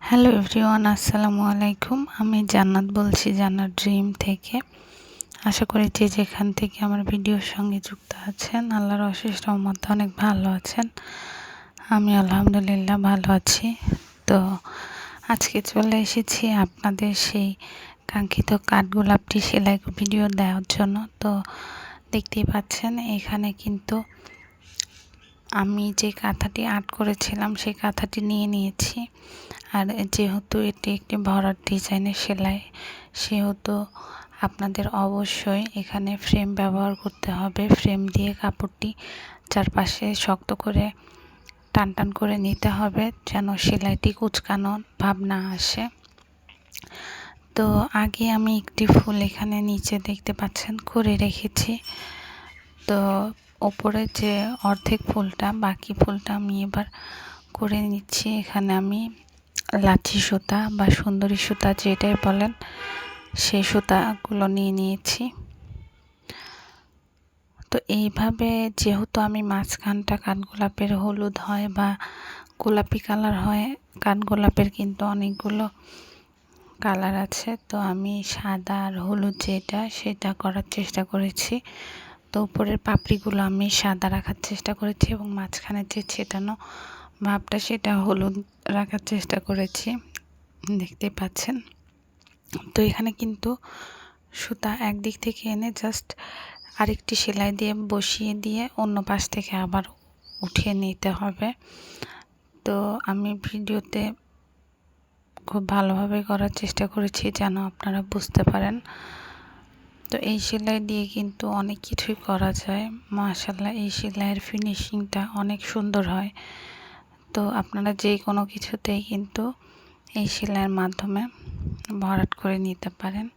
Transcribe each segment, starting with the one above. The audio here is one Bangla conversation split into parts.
হ্যালো এভরিওয়ান, আসসালামু আলাইকুম। আমি জান্নাত বলছি, জান্নাত ড্রিম থেকে। আশা করি যে যেখান থেকে আমার ভিডিওর সঙ্গে যুক্ত আছেন আল্লাহর অশেষ রহমতে অনেক ভালো আছেন। আমি আলহামদুলিল্লাহ ভালো আছি। তো আজকে চলে এসেছি আপনাদের সেই কাঙ্ক্ষিত কাঠগোলাপটি সেলাই ভিডিও দেওয়ার জন্য। তো দেখতেই পাচ্ছেন এখানে কিন্তু আমি যে কাঁথাটি আর্ট করেছিলাম সেই কাঁথাটি নিয়ে নিয়েছি। আর যেহেতু এটি একটি ভরাট ডিজাইনের সেলাই, সেহেতু আপনাদের অবশ্যই এখানে ফ্রেম ব্যবহার করতে হবে। ফ্রেম দিয়ে কাপড়টি চারপাশে শক্ত করে টান টান করে নিতে হবে, যেন সেলাইটি কুঁচকানো ভাব না আসে। তো আগে আমি একটি ফুল এখানে নিচে দেখতে পাচ্ছেন করে রেখেছি। তো ওপরে যে অর্ধেক ফুলটা, বাকি ফুলটা আমি এবার করে নিচ্ছি। এখানে আমি লাচি সুতা বা সুন্দরী সুতা যেটাই বলেন, সেই সুতাগুলো নিয়ে নিয়েছি। তো এইভাবে যেহেতু আমি মাঝখানটা কাঠগোলাপের হলুদ হয় বা গোলাপি কালার হয়, কাঠগোলাপের কিন্তু অনেকগুলো কালার আছে। তো আমি সাদা আর হলুদ যেটা সেটা করার চেষ্টা করেছি। তো উপরের পাপড়িগুলো আমি সাদা রাখার চেষ্টা করেছি এবং মাঝখানে যে ছেটানো ভাবটা সেটা হলুদ রাখার চেষ্টা করেছি, দেখতে পাচ্ছেন। তো এখানে কিন্তু সুতা একদিক থেকে এনে জাস্ট আরেকটি সেলাই দিয়ে বসিয়ে দিয়ে অন্য পাশ থেকে আবার উঠিয়ে নিতে হবে। তো আমি ভিডিওতে খুব ভালোভাবে করার চেষ্টা করেছি যেন আপনারা বুঝতে পারেন। তো এই সেলাই দিয়ে কিন্তু অনেক কিছুই করা যায়। মাশাআল্লাহ, এই সেলাইয়ের ফিনিশিংটা অনেক সুন্দর হয়। তো আপনারা যে কোনো কিছুতেই কিন্তু এই সেলাইয়ের মাধ্যমে ভরাট করে নিতে পারেন।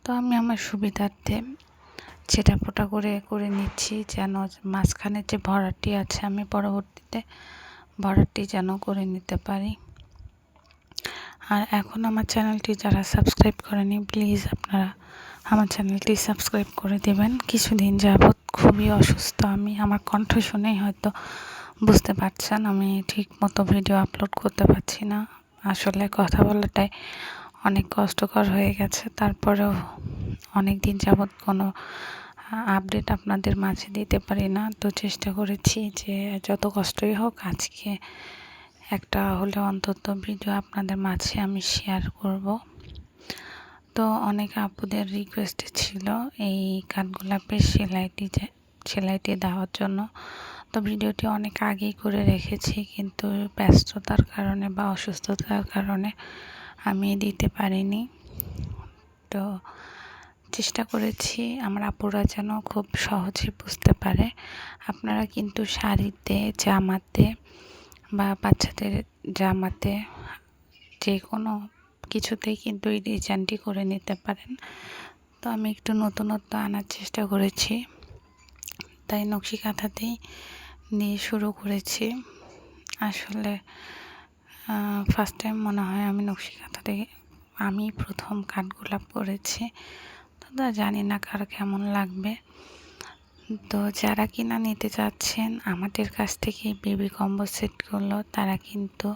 তো আমি আমার সুবিধার্থে ছেটাফোটা করে নিচ্ছি, যেন মাঝখানে যে ভরাটটি আছে আমি পরবর্তীতে ভরাটটি যেন করে নিতে পারি। আর এখন আমার চ্যানেলটি যারা সাবস্ক্রাইব করেনি, প্লিজ আপনারা আমার চ্যানেলটি সাবস্ক্রাইব করে দেবেন। কিছুদিন যাবৎ খুবই অসুস্থ আমি, আমার কণ্ঠ শুনেই হয়তো বুঝতে পারছেন আমি ঠিক মতো ভিডিও আপলোড করতে পারছি না। আসলে কথা বলাটাই অনেক কষ্টকর হয়ে গেছে। তারপরেও অনেক দিন যাবৎ কোনো আপডেট আপনাদের মাঝে দিতে পারি না। তো চেষ্টা করেছি যে যত কষ্টই হোক আজকে একটা হলে অন্তত ভিডিও আপনাদের মাঝে আমি শেয়ার করব। তো অনেক আপুদের রিকোয়েস্ট ছিল এই কাঠগোলাপের সেলাইটি দেওয়ার জন্য। তো ভিডিওটি অনেক আগেই করে রেখেছি, কিন্তু ব্যস্ততার কারণে বা অসুস্থতার কারণে আমি দিতে পারিনি। তো চেষ্টা করেছি আমার আপুরা যেন খুব সহজে বুঝতে পারে। আপনারা কিন্তু শাড়িতে, জামাতে বা বাচ্চাদের জামাতে যে কোনো কিছুতেই কিন্তু এই ডিজাইনটি করে নিতে পারেন। তো আমি একটু নতুনত্ব আনার চেষ্টা করেছি, তাই নকশি কাঁথাতেই দিয়ে শুরু করেছি। আসলে ফার্স্ট টাইম মনে হয় আমি নকশি কাঁথাতে আমি প্রথম কাঠগোলাপ করেছি। তো জানি না কার কেমন লাগবে। তো যারা কিনা নিতে চাচ্ছেন আমাদের কাছ থেকে বেবি কম্বো সেটগুলো, তারা কিন্তু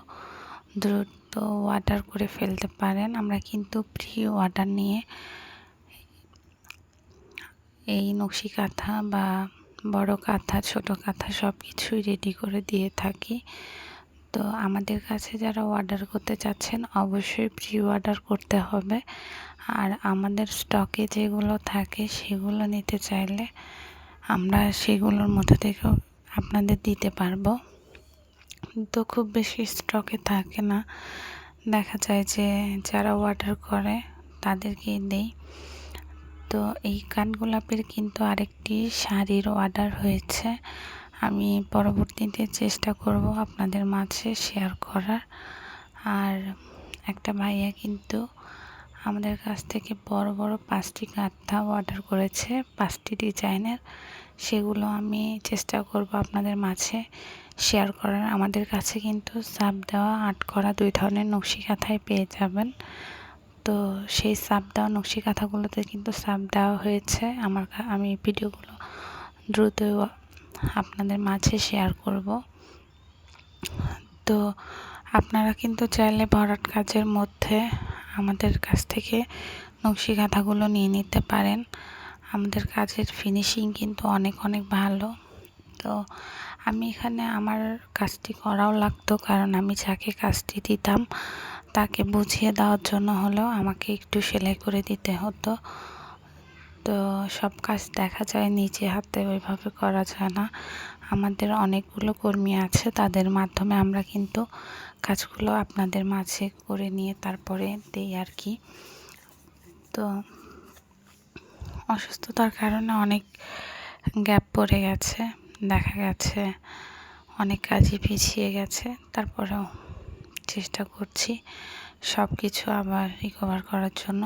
দ্রুত অর্ডার করে ফেলতে পারেন। আমরা কিন্তু প্রি অর্ডার নিয়ে এই নকশি কাঁথা বা বড় কাঁথা, ছোট কাঁথা সব কিছুই রেডি করে দিয়ে থাকি। তো আমাদের কাছে যারা অর্ডার করতে চাচ্ছেন অবশ্যই প্রি অর্ডার করতে হবে। আর আমাদের স্টকে যেগুলো থাকে সেগুলো নিতে চাইলে আমরা সেগুলোর মধ্যে থেকেও আপনাদের দিতে পারবো। তো খুব বেশি স্টকে থাকে না, দেখা যায় যে যারা অর্ডার করে তাদেরকেই দেই। তো এই কাঠগোলাপের কিন্তু আরেকটি শাড়ির অর্ডার হয়েছে, আমি পরবর্তীতে চেষ্টা করব আপনাদের মাঝে শেয়ার করার। আর একটা ভাইয়া কিন্তু আমাদের কাছ থেকে বড় বড় 5টি কাঁথা অর্ডার করেছে, 5টি ডিজাইনের। সেগুলো আমি চেষ্টা করব আপনাদের মাঝে শেয়ার করার। আমাদের কাছে কিন্তু সাব দেওয়া, আর্ট করা 2 ধরনের নকশি কাঁথাই পেয়ে যাবেন। তো সেই সাব দেওয়া নকশি কাঁথাগুলোতে কিন্তু সাব দেওয়া হয়েছে। আমি ভিডিওগুলো দ্রুত আপনাদের মাঝে শেয়ার করব। তো আপনারা কিন্তু চাইলে ভরাট কাজের মধ্যে আমাদের কাছ থেকে নকশি কাঁথাগুলো নিয়ে নিতে পারেন। আমাদের কাজের ফিনিশিং কিন্তু অনেক অনেক ভালো। তো আমি এখানে আমার কাজটি করাও লাগতো, কারণ আমি যাকে কাজটি দিতাম তাকে বুঝিয়ে দেওয়ার জন্য হলেও আমাকে একটু সেলাই করে দিতে হতো। তো সব কাজ দেখা যায় নিজে হাতে ওইভাবে করা যায় না। আমাদের অনেকগুলো কর্মী আছে, তাদের মাধ্যমে আমরা কিন্তু কাজগুলো আপনাদের মাঝে করে নিয়ে তারপরে দেই আর কি। তো অসুস্থতার কারণে অনেক গ্যাপ পড়ে গেছে, দেখা গেছে অনেক কাজই পিছিয়ে গেছে। তারপরেও চেষ্টা করছি সব কিছু আবার রিকভার করার জন্য।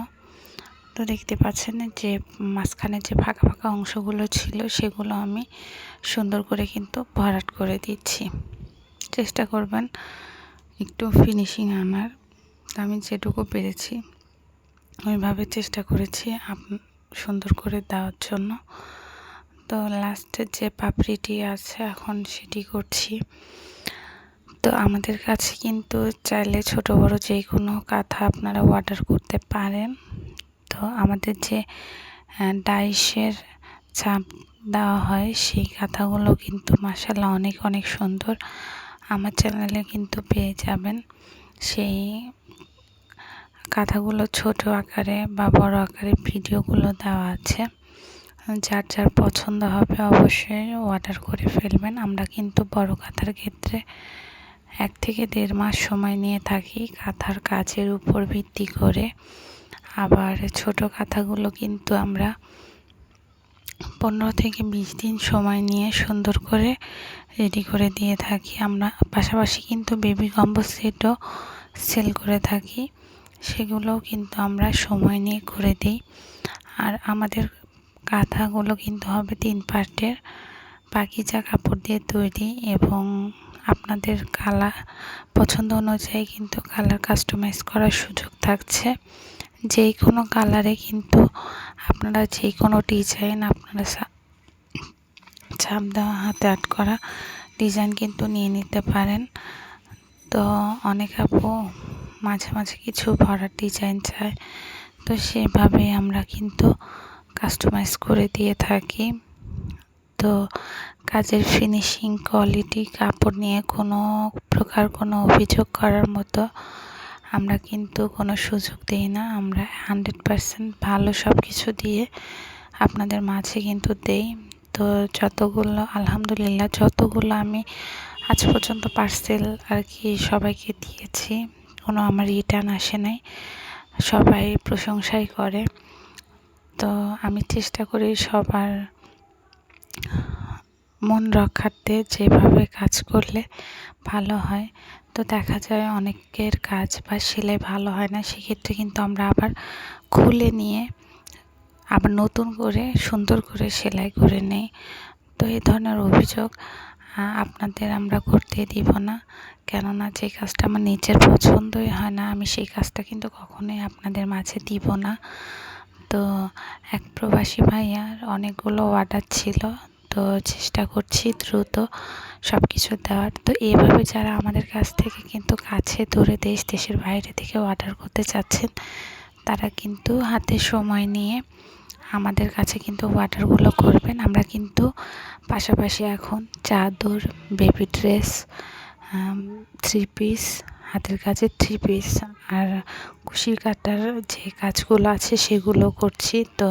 তো দেখতে পাচ্ছেন যে মাঝখানে যে ফাঁকা ফাঁকা অংশগুলো ছিল সেগুলো আমি সুন্দর করে কিন্তু ভরাট করে দিচ্ছি। চেষ্টা করবেন একটু ফিনিশিং আনার। আমি যেটুকু পেরেছি ওইভাবে চেষ্টা করেছি সুন্দর করে দেওয়ার জন্য। তো লাস্টের যে পাপড়িটি আছে এখন সেটি করছি। তো আমাদের কাছে কিন্তু চাইলে ছোট বড় যে কোনো কাঁথা আপনারা অর্ডার করতে পারেন। তো আমাদের যে ডাইসের ছাপ দেওয়া হয় সেই কাঁথাগুলো কিন্তু মাশাআল্লাহ অনেক অনেক সুন্দর। আমার চ্যানেলে কিন্তু পেয়ে যাবেন সেই কাঁথাগুলো, ছোট আকারে বা বড় আকারে ভিডিওগুলো দেওয়া আছে। যার যার পছন্দ হবে অবশ্যই অর্ডার করে ফেলবেন। আমরা কিন্তু বড় কাঁথার ক্ষেত্রে 1 থেকে 1.5 মাস সময় নিয়ে থাকি কাঁথার কাজের উপর ভিত্তি করে। আবার ছোট কাঁথাগুলো কিন্তু আমরা 15 থেকে 20 দিন সময় নিয়ে সুন্দর করে রেডি করে দিয়ে থাকি। আমরা পাশাপাশি কিন্তু বেবি কম্বো সেটও সেল করে থাকি, সেগুলোও কিন্তু আমরা সময় নিয়ে করে দিই। আর আমাদের কাঁথাগুলো কিন্তু হবে 3 পার্টের, পাকিজা কাপড় দিয়ে তৈরি এবং আপনাদের কালার পছন্দ অনুযায়ী কিন্তু কালার কাস্টমাইজ করার সুযোগ থাকছে। যে কোনো কালারে কিন্তু আপনারা যে কোনো ডিজাইন আপনারা ছাপ দেওয়া হাতে আর্ট করা ডিজাইন কিন্তু নিয়ে নিতে পারেন। তো অনেক আপু মাঝে মাঝে কিছু ভরাট ডিজাইন চায়, তো সেভাবেই আমরা কিন্তু কাস্টমাইজ করে দিয়ে থাকি। তো কাজের ফিনিশিং, কোয়ালিটি, কাপড় নিয়ে কোনো প্রকার কোনো অভিযোগ করার মতো আমরা কিন্তু কোনো সুযোগ দিই না। আমরা 100% ভালো সব কিছু দিয়ে আপনাদের মাঝে কিন্তু দেই। তো যতগুলো আলহামদুলিল্লাহ যতগুলো আমি আজ পর্যন্ত পার্সেল আর কি সবাইকে দিয়েছি, কোনো আমার রিটার্ন আসে নাই, সবাই প্রশংসাই করে। তো আমি চেষ্টা করি সবার মন রক্ষার্থে যেভাবে কাজ করলে ভালো হয়। তো দেখা যায় অনেকের কাজ বা সেলাই ভালো হয় না, সেক্ষেত্রে কিন্তু আমরা আবার খুলে নিয়ে আবার নতুন করে সুন্দর করে সেলাই করে নেই। তো এই ধরনের অভিযোগ আপনাদের আমরা করতে দিব না, কেননা যে কাজটা আমার নিজের পছন্দই হয় না আমি সেই কাজটা কিন্তু কখনোই আপনাদের মাঝে দিব না। তো এক প্রবাসী ভাইয়ার অনেকগুলো অর্ডার ছিল, তো চেষ্টা করছি দ্রুত সব কিছু দেওয়ার। তো এইভাবে যারা আমাদের কাছ থেকে কিন্তু কাছে দূরে দেশের বাইরে থেকে অর্ডার করতে চাচ্ছেন তারা কিন্তু হাতে সময় নিয়ে আমাদের কাছে কিন্তু অর্ডারগুলো করবেন। আমরা কিন্তু পাশাপাশি এখন চাদর, বেবি ড্রেস, 3 পিস, হাতের কাজের 3 পিস আর কুশি কাটার যে কাজগুলো আছে সেগুলো করছি। তো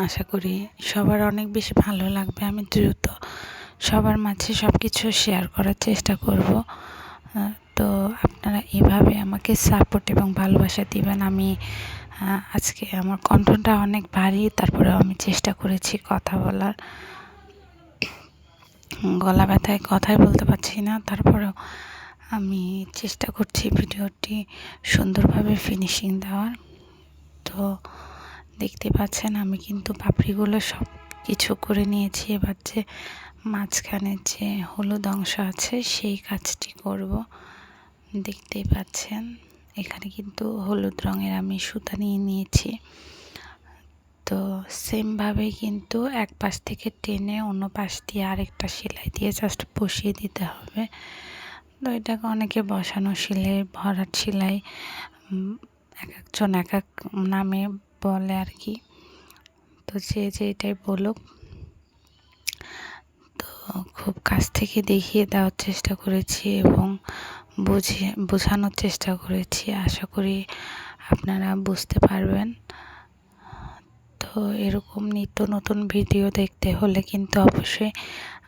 আশা করি সবার অনেক বেশি ভালো লাগবে। আমি দ্রুত সবার মাঝে সব কিছু শেয়ার করার চেষ্টা করব। তো আপনারা এভাবে আমাকে সাপোর্ট এবং ভালোবাসা দিবেন। আমি আজকে আমার কণ্ঠটা অনেক ভারী, তারপরেও আমি চেষ্টা করেছি কথা বলার, গলা ব্যথায় কথাই বলতে পারছি না, তারপরেও আমি চেষ্টা করছি ভিডিওটি সুন্দরভাবে ফিনিশিং দেওয়ার। তো দেখতে পাচ্ছেন আমি কিন্তু পাপড়িগুলো সব কিছু করে নিয়েছি। এবার যে মাঝখানে যে হলুদ অংশ আছে সেই কাজটি করব। দেখতেই পাচ্ছেন এখানে কিন্তু হলুদ রঙের আমি সুতা নিয়ে নিয়েছি। তো সেমভাবেই কিন্তু এক পাশ থেকে টেনে অন্য পাশ দিয়ে আরেকটা সেলাই দিয়ে জাস্ট বসিয়ে দিতে হবে। তো এটাকে অনেকে বসানো সেলাই, ভরাট সেলাই এক একজন এক এক নামে বলে আর কি। তো যে যেটাই বলুক, তো খুব কাছ থেকে দেখিয়ে দেওয়ার চেষ্টা করেছি এবং বোঝানোর চেষ্টা করেছি। আশা করি আপনারা বুঝতে পারবেন। তো এরকম নিত্য নতুন ভিডিও দেখতে হলে কিন্তু অবশ্যই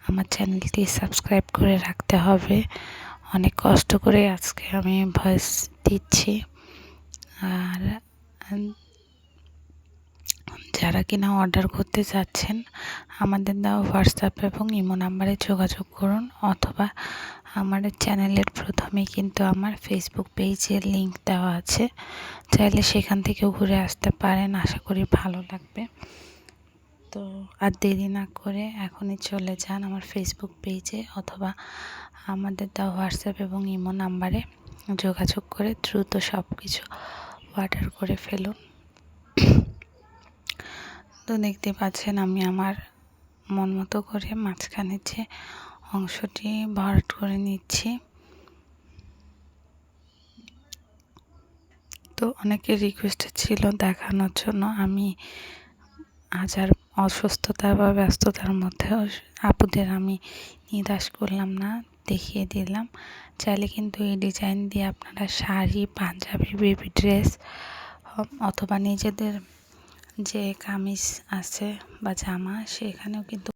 আমার চ্যানেলটি সাবস্ক্রাইব করে রাখতে হবে। অনেক কষ্ট করে আজকে আমি ভয়েস দিচ্ছি। আর যারা কিনা অর্ডার করতে চাচ্ছেন, আমাদের দেওয়া হোয়াটসঅ্যাপ এবং ইমো নাম্বারে যোগাযোগ করুন, অথবা আমার চ্যানেলের প্রথমেই কিন্তু আমার ফেসবুক পেজের লিংক দেওয়া আছে, চাইলে সেখান থেকেও ঘুরে আসতে পারেন। আশা করি ভালো লাগবে। তো আর দেরি না করে এখনই চলে যান আমার ফেসবুক পেজে, অথবা আমাদের দেওয়া হোয়াটসঅ্যাপ এবং ইমো নাম্বারে যোগাযোগ করে দ্রুত সব কিছু অর্ডার করে ফেলুন। তো দেখতে পাচ্ছেন আমি আমার মন মতো করে মাঝখানের যে অংশটি ভরাট করে নিচ্ছি। তো অনেকের রিকোয়েস্ট ছিল দেখানোর জন্য। আমি আজ আর অসুস্থতা বা ব্যস্ততার মধ্যেও আপুদের আমি নিরাশ করলাম না, দেখিয়ে দিলাম। চাইলে কিন্তু এই ডিজাইন দিয়ে আপনারা শাড়ি, পাঞ্জাবি, বেবি ড্রেস অথবা নিজেদের যে কামিজ আছে বা জামা, সেখানেও কিন্তু